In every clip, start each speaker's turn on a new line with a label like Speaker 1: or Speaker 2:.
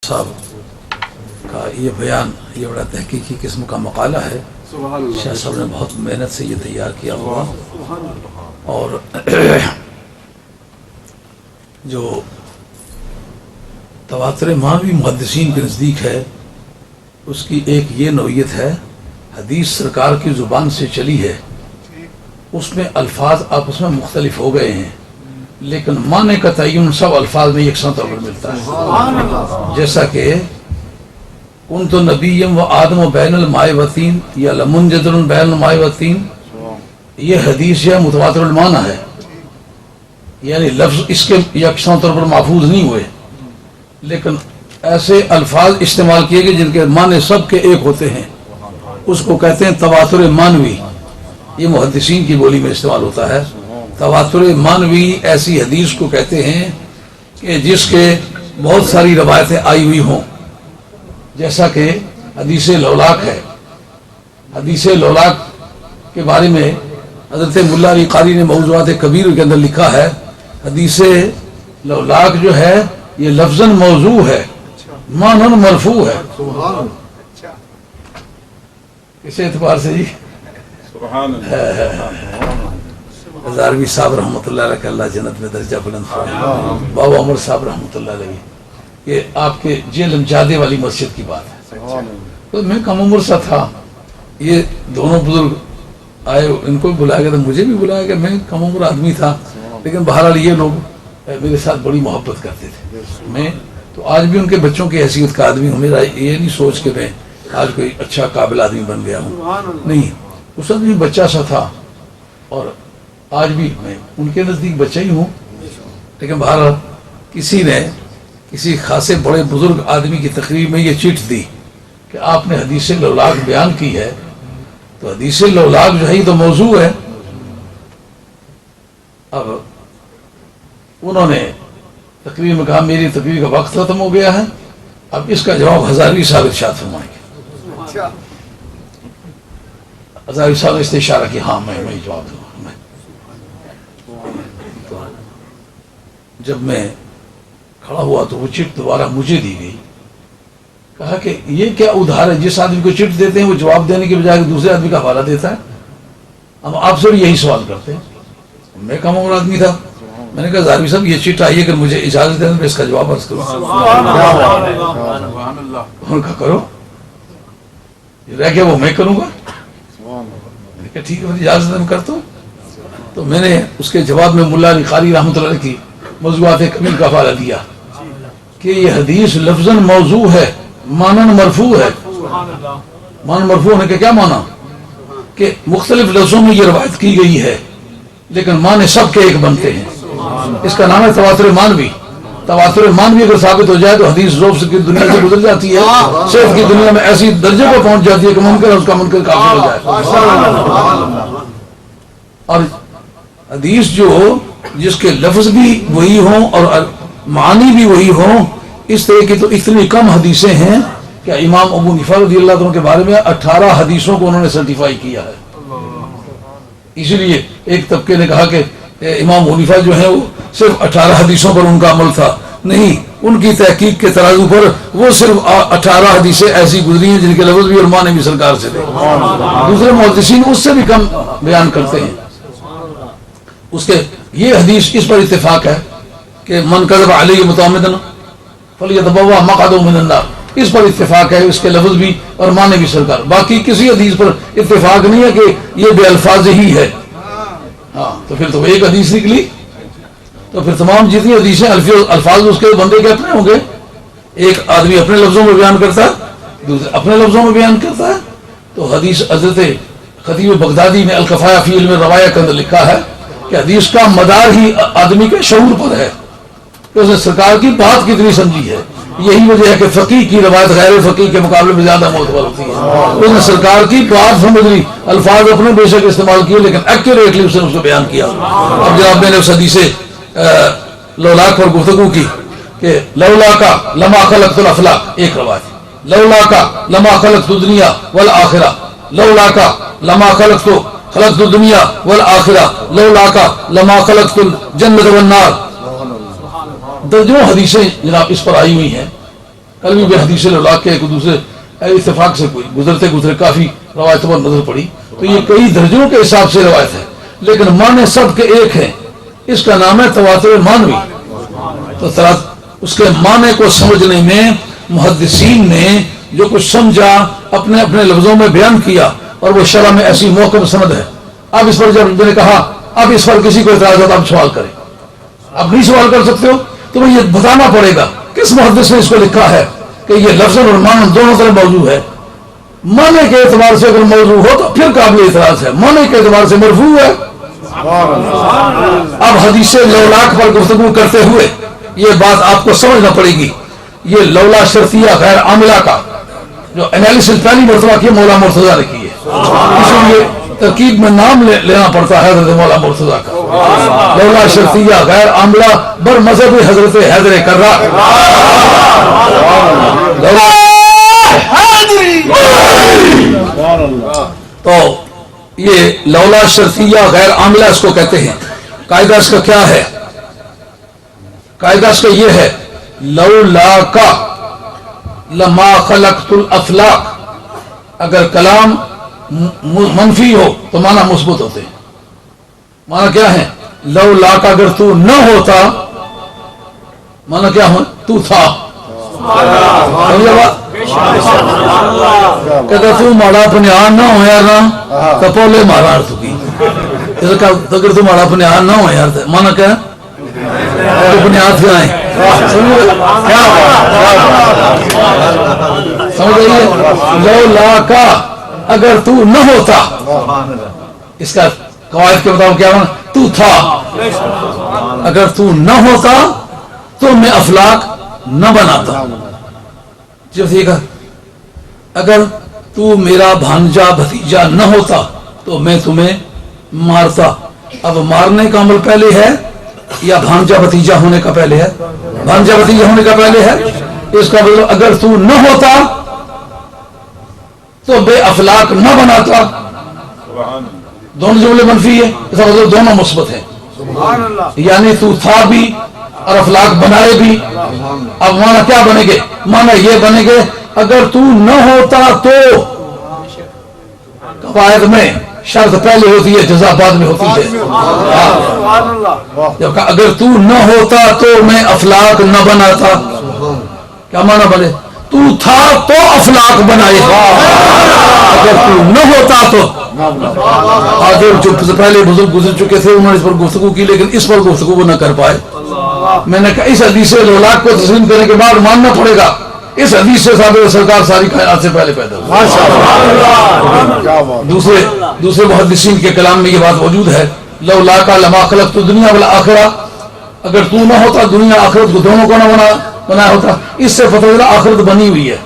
Speaker 1: صاحب کا یہ بیان یہ بڑا تحقیقی قسم کا مقالہ ہے. شاہ صاحب نے بہت محنت سے یہ تیار کیا ہوا اور جو تواتر معنوی محدثین کے نزدیک ہے اس کی ایک یہ نوعیت ہے حدیث سرکار کی زبان سے چلی ہے اس میں الفاظ آپس میں مختلف ہو گئے ہیں لیکن معنی کا تعین سب الفاظ میں یکساں طور پر ملتا ہے. جیسا کہ کنت نبیم و آدم و بین الماء و طین یا لمنجدر بین الماء و طین یہ حدیث یا متواتر المعنی ہے یعنی لفظ اس کے یکساں طور پر محفوظ نہیں ہوئے لیکن ایسے الفاظ استعمال کیے گئے جن کے معنی سب کے ایک ہوتے ہیں اس کو کہتے ہیں تواتر معنوی. یہ محدثین کی بولی میں استعمال ہوتا ہے. تواتر معنوی ایسی حدیث کو کہتے ہیں کہ جس کے بہت ساری روایتیں آئی ہوئی ہوں جیسا کہ حدیث لولاک ہے. حدیث لولاک کے بارے میں حضرت ملا علی قاری نے موضوعات کبیر کے اندر لکھا ہے حدیث لولاک جو ہے یہ لفظاً موضوع ہے معناً مرفوع ہے. کس اعتبار سے جی ہزاروی صاحب رحمۃ اللہ علیہ کہ اللہ جنت میں درجہ بلند فرمائے. بابا عمر صاحب رحمۃ اللہ علیہ یہ آپ کے جیل جادے والی مسجد کی بات ہے. تو میں کم عمر سا تھا یہ دونوں بزرگ آئے ان کو بھی بلایا گیا تھا مجھے بھی بلایا گیا. میں کم عمر آدمی تھا لیکن بہرحال یہ لوگ میرے ساتھ بڑی محبت کرتے تھے. میں تو آج بھی ان کے بچوں کی حیثیت کا آدمی ہوں. میرا یہ نہیں سوچ کہ میں آج کوئی اچھا قابل آدمی بن گیا ہوں نہیں. اس وقت بھی بچہ سا تھا اور آج بھی میں ان کے نزدیک بچہ ہی ہوں لیکن بہرحال کسی نے کسی خاصے بڑے بزرگ آدمی کی تقریر میں یہ چٹ دی کہ آپ نے حدیث لولاک بیان کی ہے تو حدیث لولاک جو ہے یہ تو موضوع ہے. اب انہوں نے تقریر میں کہا میری تقریر کا وقت ختم ہو گیا ہے اب اس کا جواب ہزاروی صاحب ارشاد فرمائیں گے. ہزاروی صاحب نے اس نے اشارہ کیا ہاں میں جواب دوں. جب میں کھڑا ہوا تو وہ چٹ دوبارہ مجھے دی گئی. کہا کہ یہ کیا ادھار ہے جس آدمی کو چٹ دیتے ہیں وہ جواب دینے کے بجائے دوسرے آدمی کا حوالہ دیتا ہے. ہم آپ سے بھی یہی سوال کرتے ہیں. میں کم عمر آدمی تھا میں نے کہا ہزاروی صاحب یہ چٹ آئیے کہ مجھے اجازت دیں میں اس کا جواب عرض کروں. ان کا کرو رہ گیا وہ میں کروں گا. ٹھیک ہے اجازت میں کرتا ہوں. تو میں نے اس کے جواب میں ملا علی قاری رحمۃ اللہ علیہ کی موضوعات کبیر کا حوالہ دیا کہ یہ حدیث لفظاً موضوع ہے معناً مرفوع ہے. معنی مرفوع ہونے کا کیا معنی کہ مختلف لفظوں میں یہ روایت کی گئی ہے لیکن معنی سب کے ایک بنتے ہیں. اس کا نام ہے تواتر معنوی. تواتر معنوی اگر ثابت ہو جائے تو حدیث ذوف کی دنیا سے گزر جاتی ہے صرف کی دنیا میں ایسی درجے پر پہنچ جاتی ہے کہ منکر اس کا منکر کافر ہو جائے. اور حدیث جو جس کے لفظ بھی وہی ہوں اور معنی بھی وہی ہوں اس طرح کی تو اتنی کم حدیثیں ہیں کہ امام ابو حنیفہ رضی اللہ عنہ کے بارے میں 18 حدیثوں کو انہوں نے سرٹیفائی کیا ہے. اسی لیے ایک طبقے نے کہا کہ امام ابو حنیفہ جو ہیں وہ صرف 18 حدیثوں پر ان کا عمل تھا. نہیں ان کی تحقیق کے ترازو پر وہ صرف 18 حدیثیں ایسی گزری ہیں جن کے لفظ بھی اور معنی بھی سرکار سے تھے. دوسرے محدثین اس سے بھی کم بیان کرتے ہیں. اس کے یہ حدیث اس پر اتفاق ہے کہ من کذب علیہ متعمدا فلیتبوأ مقعدہ من النار. اس پر اتفاق ہے اس کے لفظ بھی اور معنی بھی سرکار. باقی کسی حدیث پر اتفاق نہیں ہے کہ یہ بے الفاظ ہی ہے. ہاں تو پھر تو ایک حدیث نکلی تو پھر تمام جتنی حدیثیں الفاظ اس کے بندے کے اپنے ہوں گے. ایک آدمی اپنے لفظوں میں بیان کرتا ہے دوسرے اپنے لفظوں میں بیان کرتا ہے. تو حدیث حضرت خطیب بغدادی نے الکفایہ فی علم روایہ کے اندر لکھا ہے کہ حدیث کا مدار ہی آدمی کے شعور پر ہے کہ اس نے سرکار کی بات کتنی سمجھی ہے. یہی وجہ ہے کہ فقیہ کی روایت غیر فقیہ کے مقابلے میں زیادہ معتبر ہوتی ہے. اس نے سرکار کی بات سمجھ لی الفاظ اپنے بے شک استعمال کیے لیکن ایکوریٹلی اس نے اس کو بیان کیا. اب جناب میں نے اس حدیث لولاک پر گفتگو کی کہ لولا کا لما خلقت الافلاق ایک روایت لولا کا لما خلقت الدنیا والآخرہ لولا کا لما خلقت الدنیا والآخرہ لولا کا لما خلقت الجنت والنار. درجنوں حدیثیں جناب اس پر آئی ہوئی ہیں کل بھی حدیث لولاک کے ایک دوسرے اتفاق سے کوئی گزرتے کافی روایتوں پر نظر پڑی تو یہ کئی درجوں کے حساب سے روایت ہے، لیکن معنی سب کے ایک ہیں، اس کا نام ہے تواتر مانوی۔ تو اس کے معنی کو سمجھنے میں محدثین نے جو کچھ سمجھا اپنے اپنے لفظوں میں بیان کیا، اور وہ شرح میں ایسی محکم سند ہے۔ اب اس پر جب میں نے کہا اب اس پر کسی کو اعتراض ہوتا آپ سوال کریں، آپ نہیں سوال کر سکتے ہو تو یہ بتانا پڑے گا کس محدث نے اس کو لکھا ہے کہ یہ لفظ اور معنی دونوں طرف موضوع ہے۔ معنی کے اعتبار سے اگر موضوع ہو تو پھر قابل اعتراض ہے، معنی کے اعتبار سے مرفوع ہے۔ اب حدیث لولاک پر گفتگو کرتے ہوئے یہ بات آپ کو سمجھنا پڑے گی، یہ لولا شرطیہ غیر عاملہ کا جو انالیسس پہلی مرتبہ کی مولا مرتضیٰ نے کی ہے، اس لیے ترکیب میں نام لینا پڑتا ہے حضرت مولا مرتضیٰ کا۔ لولا شرطیہ غیر عاملہ بر مذہب حضرت حیدر کرار، تو یہ لولا شرطیہ غیر عاملہ اس کو کہتے ہیں۔ قاعدہ اس کا کیا ہے؟ قاعدہ اس کا یہ ہے لولا کا لما خلقت الافلاق، اگر کلام منفی ہو تو معنی مثبت ہوتے ہیں۔ معنی کیا ہے؟ لولا کا اگر تو نہ ہوتا، معنی کیا ہو؟ تو تھا۔ کہ تو ماڑا پنیان نہ ہو یار نہ تو پولے مارا کی اگر تو ماڑا پنیان نہ ہو یار مانا کیا بنیاد سے آئے سمجھ رہی ہے؟ لولا کا اگر تو نہ ہوتا، اس کا قواعد کے بتاؤ کیا تو تھا، اگر تو نہ ہوتا تو میں افلاک نہ بناتا۔ جو ٹھیک ہے، اگر تو میرا بھانجا بھتیجا نہ ہوتا تو میں تمہیں مارتا۔ اب مارنے کا عمل پہلے ہے یا بھانجا بھتیجا ہونے کا پہلے ہے؟ بھانجا بھتیجا ہونے کا پہلے ہے۔ اس کا مطلب اگر تو نہ ہوتا تو بے افلاک نہ بناتا۔ دونوں جملے منفی ہے، اس کا مطلب دونوں مثبت ہیں، یعنی تو تھا بھی اور افلاک بنائے بھی۔ اب مانا کیا بنے گے؟ مانا یہ بنے گے اگر تو نہ ہوتا تو، قواعد میں شرط پہلے ہوتی ہے جزا بعد میں ہوتی ہے۔ جب اگر تو نہ ہوتا تو میں افلاک نہ بناتا، کیا مانا بنے؟ تو تھا تو افلاک بنائے، اگر تو نہ ہوتا تو۔ آگے جو پہلے بزرگ گزر چکے تھے انہوں نے اس پر گفتگو کی، لیکن اس پر گفتگو نہ کر پائے۔ میں نے کہا اس حدیث لولاک کو تسلیم کرنے کے بعد ماننا پڑے گا اس حدیث سے ثابت سرکار ساری کائنات سے پہلے پیدا ہوئی۔ دوسرے محدثین کے کلام میں یہ بات موجود ہے لولا کا لما خلقت الدنیا والآخرہ، اگر تو نہ ہوتا دنیا آخرت کو دونوں کو نہ بنایا ہوتا۔ اس سے پتہ چلا آخرت بنی ہوئی ہے،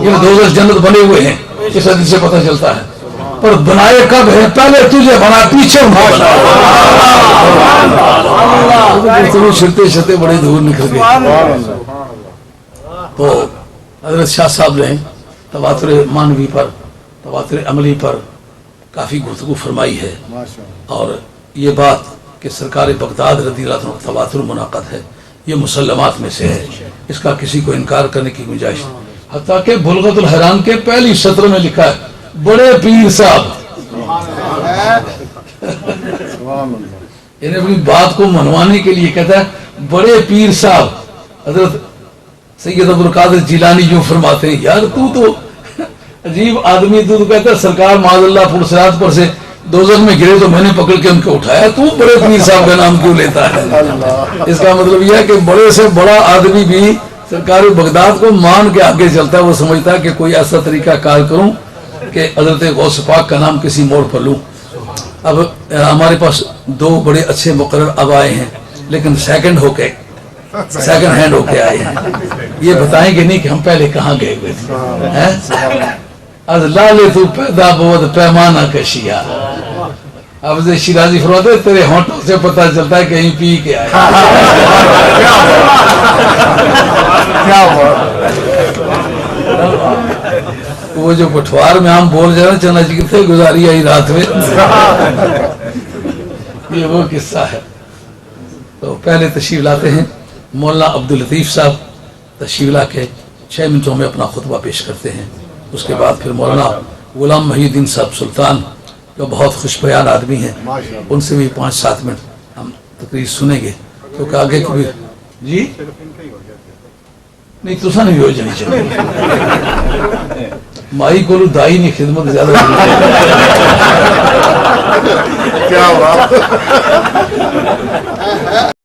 Speaker 1: یہ دوزخ جنت بنے ہوئے ہیں، اس حدیث سے پتہ چلتا ہے۔ پر بنائے کب ہے؟ پہلے تجھے بنا پیچھے شرتے بڑے دور نکل گئے۔ تو حضرت شاہ صاحب نے تواتر مانوی پر تواتر عملی پر کافی گفتگو فرمائی ہے، اور یہ بات کہ سرکار بغداد رضی اللہ عنہ تواتر منعقد ہے یہ مسلمات میں سے ہے، اس کا کسی کو انکار کرنے کی گنجائش نہیں۔ حتیٰ کہ بلغت الحیران کے پہلی سطر میں لکھا ہے بڑے پیر صاحب، یعنی اپنی بات کو منوانے کے لیے کہتا ہے بڑے پیر صاحب۔ حضرت سید عبدالقادر جیلانی جو فرماتے ہیں یار تو عجیب آدمی، تو کہتا ہے سرکار معاذ اللہ پرسرات پر سے دوزخ میں گرے تو میں نے پکڑ کے ان کو اٹھایا، تو بڑے پیر صاحب کا نام کیوں لیتا ہے؟ اس کا مطلب یہ ہے کہ بڑے سے بڑا آدمی بھی سرکار بغداد کو مان کے آگے چلتا ہے، وہ سمجھتا ہے کہ کوئی ایسا طریقہ کار کروں کہ حضرت غوث پاک کا نام کسی موڑ پر لوں۔ اب ہمارے پاس دو بڑے اچھے مقرر اب آئے ہیں، لیکن سیکنڈ ہینڈ ہو کے آئے ہیں، یہ بتائیں گے نہیں کہ ہم پہلے کہاں گئے ہوئے تھے۔ از لالے تو پیدا بود پیمانہ کشیا، اب سے شیرازی فرماتے تیرے ہونٹوں سے پتہ چلتا ہے کہیں پی کے آئے۔ وہ جو پٹھوار میں ہم بول جائے نا چنا جی کتنے گزاری آئی رات میں، یہ وہ قصہ ہے۔ تو پہلے تشریف لاتے ہیں مولانا عبداللطیف صاحب، تشریف لا کے 6 منٹوں میں اپنا خطبہ پیش کرتے ہیں. اس کے بعد پھر مولانا غلام محی الدین صاحب سلطان جو بہت خوش بیان آدمی ہیں, ان سے بھی 5-7 منٹ ہم تقریر سنیں گے, کیونکہ آگے کبھی جی نہیں تو نہیں ہو جانی چاہیے. مائی کو دائی نہیں خدمت زیادہ
Speaker 2: کیا بات